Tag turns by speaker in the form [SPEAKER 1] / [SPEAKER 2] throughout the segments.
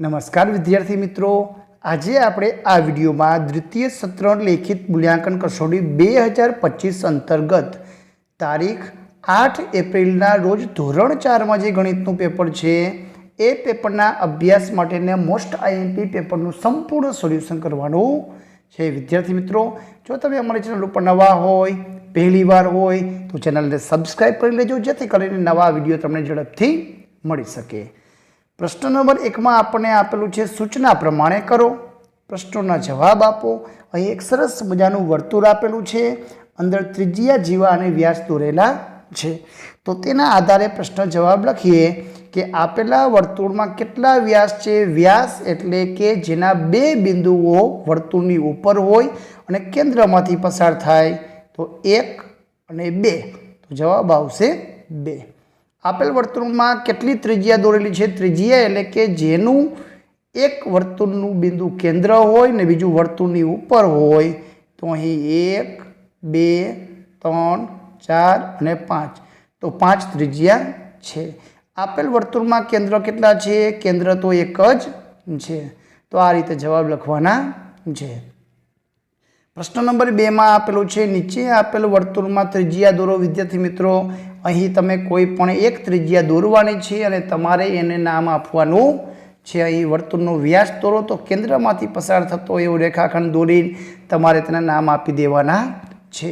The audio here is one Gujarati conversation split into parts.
[SPEAKER 1] नमस्कार विद्यार्थी मित्रों, आज આપણે આ વિડિયોમાં દ્વિતીય સત્ર લેખિત મૂલ્યાંકન કસોટી 2025 અંતર્ગત તારીખ 8 એપ્રિલના રોજ ધોરણ 4 માં જે ગણિતનું પેપર છે એ પેપરના અભ્યાસ માટેના મોસ્ટ આઈએમપી પેપરનું સંપૂર્ણ સોલ્યુશન કરવાનું છે। વિદ્યાર્થી મિત્રો, જો તમે અમારી ચેનલ ઉપર નવા હોય, પહેલીવાર હોય તો ચેનલને સબસ્ક્રાઇબ કરી લેજો જેથી કરીને નવા વિડિયો તમને ઝડપથી મળી શકે। प्रश्न नंबर 1 में आपने आपेलू है सूचना प्रमाणे करो। प्रश्नों जवाब आपो। अहीं एक सरस मजानुं वर्तुळ आपेलू है, अंदर त्रिज्या जीवा अने व्यास दोरेला है। तो तेना आधारे प्रश्न जवाब लखीए कि आपेला वर्तुळ में केटला व्यास है। व्यास एटले के जेना बे बिंदुओ वर्तुळनी उपर होय अने केंद्रमांथी पसार थाय तो 1 अने 2। तो जवाब आवशे 2। आपेल वर्तुळ में केटली त्रिज्या दोरेली है। त्रिज्या एटले के जेनु एक वर्तुळनुं बिंदु केंद्र होय ने बीजू वर्तुळनी उपर होय तो अहीं 1, 2, 3, 4 अने 5 तो 5 त्रिज्या है। आपेल वर्तुळ में केंद्र केटला छे? केंद्र तो एक ज छे। तो आ रीते जवाब लखवाना छे। प्रश्न नंबर 2 में आपेलू है नीचे आपेल वर्तुळ में त्रिज्या दौरो। विद्यार्थी मित्रों, अहीं तमे कोईपण एक त्रिज्या दौरवानी छे अने तमारे एने नाम आपवानुं छे। अहीं वर्तुळनो व्यास दौरो तो केंद्रमांथी पसार थतो एवो रेखाखंड दौरी तमारे तेना नाम आपी देवाना छे।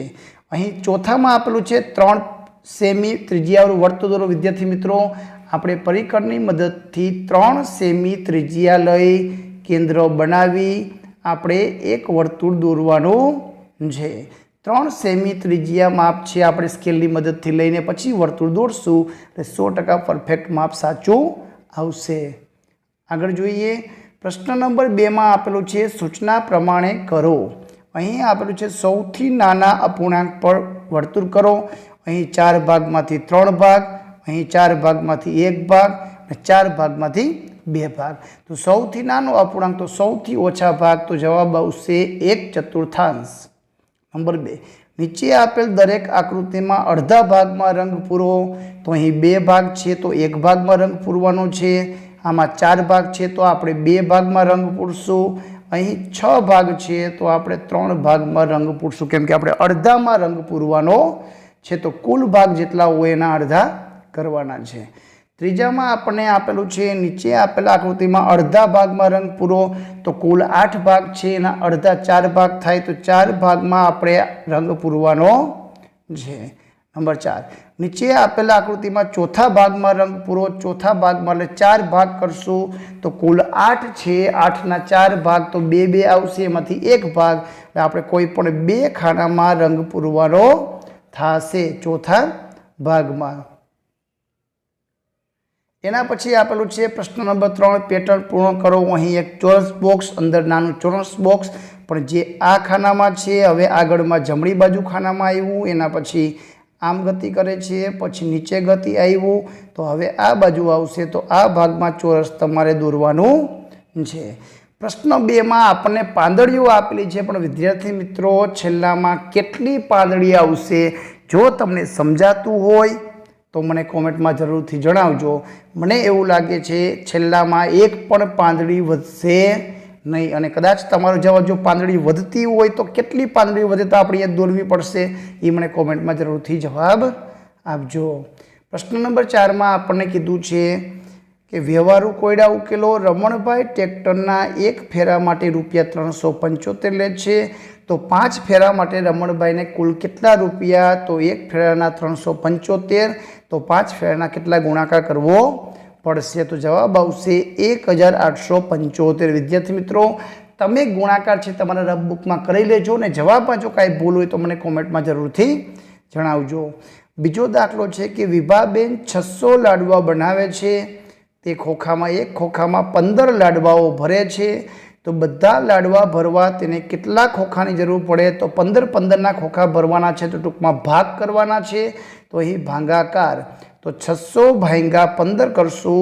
[SPEAKER 1] अहीं चौथामां आपेलू छे 3 सेमी त्रिज्यावाळुं वर्तुळ दौरो। विद्यार्थी मित्रों, आपणे परिकरनी मददथी 3 सेमी त्रिज्या लई केंद्र बनावी आपणे एक वर्तुळ दौरवानुं छे। 3 सेमी त्रिज्या माप है। आपणे स्केलनी मददथी लईने पछी वर्तुळ दौरशुं तो 100% परफेक्ट माप साचुं आवशे। आगळ जोईए। प्रश्न नंबर 2 में आपेलू है सूचना प्रमाणे करो। अहीं आपेलू है सौथी नाना अपूर्णांक पर वर्तुळ करो। अहीं 4 भागमांथी 3 भाग, अहीं 4 भागमांथी 1 भाग अने 4 भागमांथी 2 भाग। तो सौथी नानो अपूर्णांक तो सौथी ओछा भाग तो जवाब आवशे 1/4। नंबर 2, नीचे आपेल दरेक आकृति में अर्धा भाग में रंग पूरो। तो अहीं 2 भाग है तो 1 भाग में रंग पूरवानो छे। आमां 4 भाग है तो आपणे 2 भाग में रंग पूरशुं। अहीं 6 भाग है तो आपणे 3 भाग में रंग पूरशुं केम के आपणे अर्धा में रंग पूरवानो छे। तो कुल भाग जेटला होय एना अर्धा करवाना छे। त्रीजा में आपने आपेलू है नीचे आपेला आकृति में अर्धा भाग में रंग पूरो। तो कुल 8 भाग है, एना अर्धा 4 भाग थाय तो 4 भाग में आपणे रंग पूरवानो छे। नंबर 4, नीचे आपेला आकृति में चौथा भाग में रंग पूरो। चौथा भाग में एटले 4 भाग करशुं तो कुल 8 है। 8 ना 4 भाग तो 2 आवशे, एमांथी 1 भाग एटले आपणे कोईपण 2 खाना में रंग पूरवानो थशे चौथा भाग में। एना पछी आपेलू है प्रश्न नंबर 3 पेटर्न पूर्ण करो। अहीं एक चौरस बॉक्स, अंदर नानुं चौरस बॉक्स पण जे आ खानामां छे हवे आगळमां जमणी बाजू खानामां आव्युं। एना पछी आम गति करे छे, पछी नीचे गति आव्युं तो हवे आ बाजू आवशे। तो आ भागमां चौरस तमारे दौरवानुं छे। प्रश्न 2 में आपने पांदड़ीओ आपेली छे पण विद्यार्थी मित्रों छेल्लामां केटली पांदड़ी आवशे जो तमने समजातुं होय तो मने कॉमेंट में जरूर थी जणावजो। मने एवुं लागे छे छेल्लामां एक पण पांदड़ी वधशे नहीं अने कदाच तमारो जवाब जो पांदड़ी वधती होय तो केटली पांदड़ी वधे तो आपणे ए दौरवी पड़शे ए मने कॉमेंट में जरूर थी जवाब आपजो। प्रश्न नंबर 4 में आपणे कीधुं छे कि व्यवहारु कोयडा उकेलो। रमणभाई ट्रेक्टरना एक फेरा माटे रुपया 375 ले छे तो 5 फेरा माटे रमणभाई ने कुल केटला रुपया? तो एक फेराना 375 तो 5 फेराना केटला गुणाकार करवो पड़शे? तो जवाब आवशे 1875। विद्यार्थी मित्रों, तमे गुणाकार छे तमारा रफ बुक में करी लेजो ने जवाब में जो कांई भूल होय तो मने कॉमेंट में जरूर थी जणावजो। बीजो दाखलो छे कि विभाबेन 600 लाडवा बनावे छे। ते खोखामां एक खोखामां 15 लाडवाओ भरे छे तो बधा लाडवा भरवा तेने केटला खोखानी जरूर पड़े? तो 15 ना खोखा भरवाना छे तो टूंकमां भाग करवाना छे। तो अहीं भागाकार तो 600 भाग्या 15 करशुं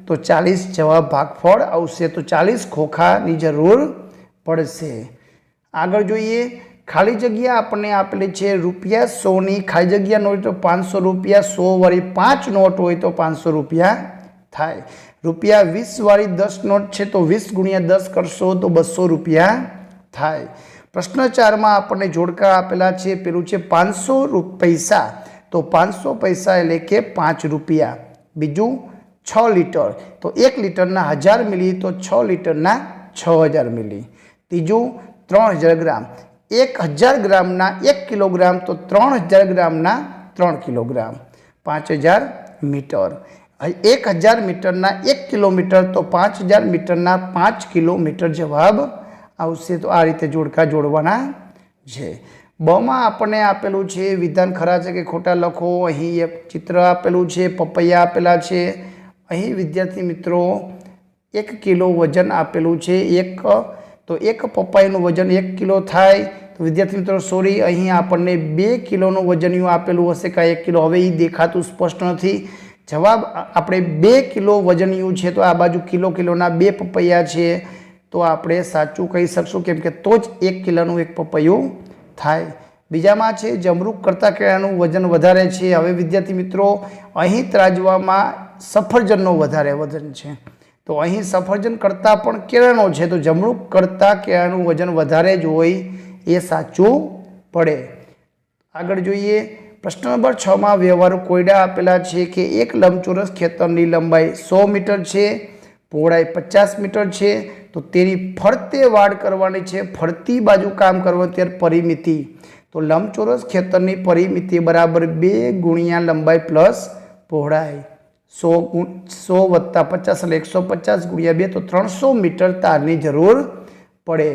[SPEAKER 1] तो 40 जवाब भागफळ आवशे। तो 40 खोखानी जरूर पड़शे। आगळ जोईए। खाली जग्या आपने आपेली छे रुपया 100 नी खाली जग्या नोट तो 500 रुपया, 100 वरी 5 नोट होय तो 500 रुपया થાય। ₹20 વાળી 10 નોટ છે તો 20 × 10 કરશો તો ₹200 થાય। પ્રશ્ન 4માં આપણને જોડકા આપેલા છે, પેલું છે 500 પૈસા તો 500 પૈસા એટલે કે ₹5। બીજું 6 લીટર તો 1 લીટરના 1000 મિલી તો 6 લીટરના 6000 મિલી। ત્રીજું 3000 ગ્રામ, 1000 ગ્રામના 1 કિલોગ્રામ તો 3000 ગ્રામના 3 કિલોગ્રામ। 5000 મીટર, 1000 મીટરના 1 કિલોમીટર તો 5000 મીટરના 5 કિલોમીટર જવાબ આવશે। તો આ રીતે જોડકા જોડવાના છે। બમાં આપણને આપેલું છે વિધાન ખરા છે કે ખોટા લખો। અહીં એક ચિત્ર આપેલું છે, પપૈયા આપેલા છે। અહીં વિદ્યાર્થી મિત્રો 1 કિલો વજન આપેલું છે, તો એક પપૈયાનું વજન 1 કિલો થાય। તો વિદ્યાર્થી મિત્રો સોરી, અહીં આપણને 2 કિલોનું વજનિયું આપેલું હશે કે 1 કિલો, હવે એ દેખાતું સ્પષ્ટ નથી। જવાબ આપણે 2 કિલો વજનિયું છે તો આ બાજુ કિલોના 2 પપૈયા છે તો આપણે સાચું કહી શકશું, કેમ કે તો જ 1 કિલોનું એક પપૈયું થાય। બીજામાં છે જમરૂખ કરતાં કેળાનું વજન વધારે છે। હવે વિદ્યાર્થી મિત્રો અહીં ત્રાજવામાં સફરજનનો વધારે વજન છે, તો અહીં સફરજન કરતાં પણ કેળાનો છે તો જમરૂખ કરતાં કેળાનું વજન વધારે જ હોય એ સાચું પડે। આગળ જોઈએ પ્રશ્ન નંબર 6માં વ્યવહારુ કોયડા આપેલા છે કે એક લંબચોરસ ખેતરની લંબાઈ 100 મીટર છે, પહોળાઈ 50 મીટર છે, તો તેની ફરતે વાડ કરવાની છે, ફરતી બાજુ કામ કરવાનું ત્યારે પરિમિતિ, તો લંબચોરસ ખેતરની પરિમિતિ બરાબર 2 × લંબાઈ પ્લસ પહોળાઈ। 100 + 50 એટલે 150 × 2 તો 300 મીટર તારની જરૂર પડે।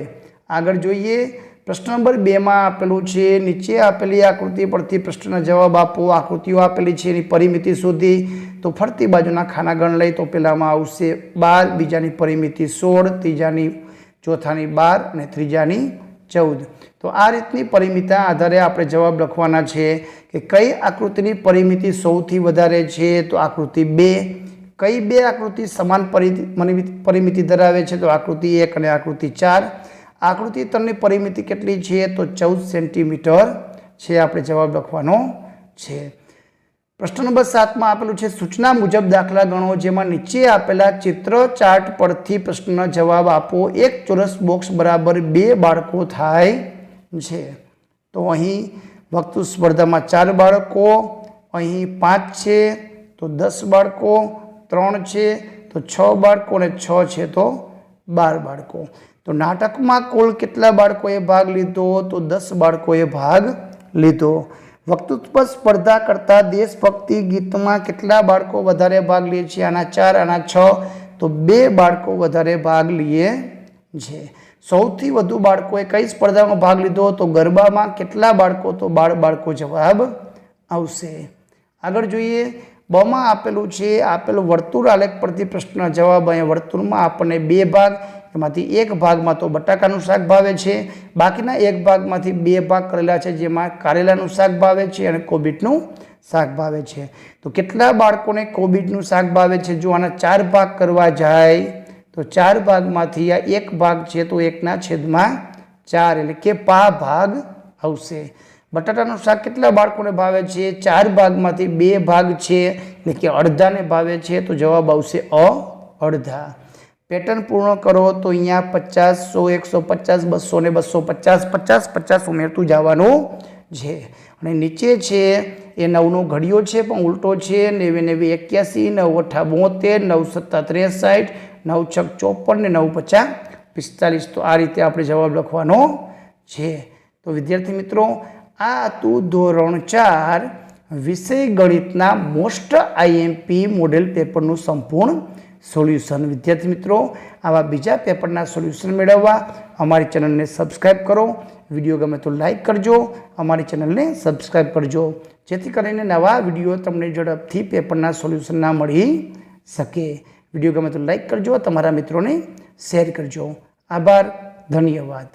[SPEAKER 1] આગળ જોઈએ પ્રશ્ન નંબર 2માં આપેલું છે નીચે આપેલી આકૃતિ પરથી પ્રશ્નના જવાબ આપો। આકૃતિઓ આપેલી છે, એની પરિમિતિ શોધી, તો ફરતી બાજુના ખાના ગણ લઈ તો પહેલામાં આવશે 12, બીજાની પરિમિતિ 16, ત્રીજાની ચોથાની 12 અને ત્રીજાની 14। તો આ રીતની પરિમિતિના આધારે આપણે જવાબ લખવાના છે કે કઈ આકૃતિની પરિમિતિ સૌથી વધારે છે, તો આકૃતિ 2। કઈ બે આકૃતિ સમાન પરિમિતિ ધરાવે છે, તો આકૃતિ 1 અને આકૃતિ 4। આકૃતિ 3ની પરિમિતિ કેટલી છે, તો 14 સેન્ટીમીટર છે, આપણે જવાબ લખવાનો છે। પ્રશ્ન નંબર 7માં આપેલું છે સૂચના મુજબ દાખલા ગણો, જેમાં નીચે આપેલા ચિત્ર ચાર્ટ પરથી પ્રશ્નનો જવાબ આપો। એક ચોરસ બોક્સ બરાબર 2 બાળકો થાય છે, તો અહીં વક્તૃ સ્પર્ધામાં 4 બાળકો, અહીં 5 છે તો 10 બાળકો, 3 છે તો 6 બાળકો અને 6 છે તો 12 બાળકો। તો નાટકમાં કુલ કેટલા બાળકોએ ભાગ લીધો, તો 10 બાળકોએ ભાગ લીધો। વક્તૃત્વ સ્પર્ધા કરતાં દેશભક્તિ ગીતમાં કેટલા બાળકો વધારે ભાગ લે છે, આના 4 આના 6, તો 2 બાળકો વધારે ભાગ લે છે। સૌથી વધુ બાળકોએ કઈ સ્પર્ધામાં ભાગ લીધો, તો ગરબામાં કેટલા બાળકો, તો 12 બાળકો જવાબ આવશે। આગળ જોઈએ બમાં આપેલું છે આપેલું વર્તુળ આલેખ પરથી પ્રશ્નના જવાબ। અહીંયા વર્તુળમાં આપણને 2 ભાગ, એમાંથી એક ભાગમાં તો બટાકાનું શાક ભાવે છે, બાકીના એક ભાગમાંથી 2 ભાગ કરેલા છે જેમાં કારેલાનું શાક ભાવે છે અને કોબીજનું શાક ભાવે છે। તો કેટલા બાળકોને કોબીજનું શાક ભાવે છે, જો આના 4 ભાગ કરવા જાય તો 4 ભાગમાંથી આ એક ભાગ છે તો 1/4 એટલે કે પા ભાગ આવશે। બટાટાનું શાક કેટલા બાળકોને ભાવે છે, 4 ભાગમાંથી 2 ભાગ છે એટલે કે અડધાને ભાવે છે, તો જવાબ આવશે અડધા। પેટર્ન પૂર્ણ કરો તો અહીંયા 50, 100, 150, 200 ને 250, 50, 50 ઉમેરતું જવાનું છે। અને નીચે છે એ 9નો ઘડિયો છે પણ ઉલટો છે, 99 81, 9 8 72, 9 7 63, 9 6 54 ને 9 5 45। તો આ રીતે આપણે જવાબ લખવાનો છે। તો વિદ્યાર્થી મિત્રો આ હતું ધોરણ 4 વિષય ગણિતના મોસ્ટ IMP મોડેલ પેપરનું સંપૂર્ણ સોલ્યુશન। વિદ્યાર્થી મિત્રો આવા બીજા પેપરના સોલ્યુશન મેળવવા અમારી ચેનલને સબસ્ક્રાઈબ કરો, વિડીયો ગમે તો લાઈક કરજો, અમારી ચેનલને સબસ્ક્રાઈબ કરજો, જેથી કરીને નવા વિડીયો તમને ઝડપથી પેપરના સોલ્યુશન ના મળી શકે। વિડીયો ગમે તો લાઈક કરજો, તમારા મિત્રોને શેર કરજો। આભાર, ધન્યવાદ।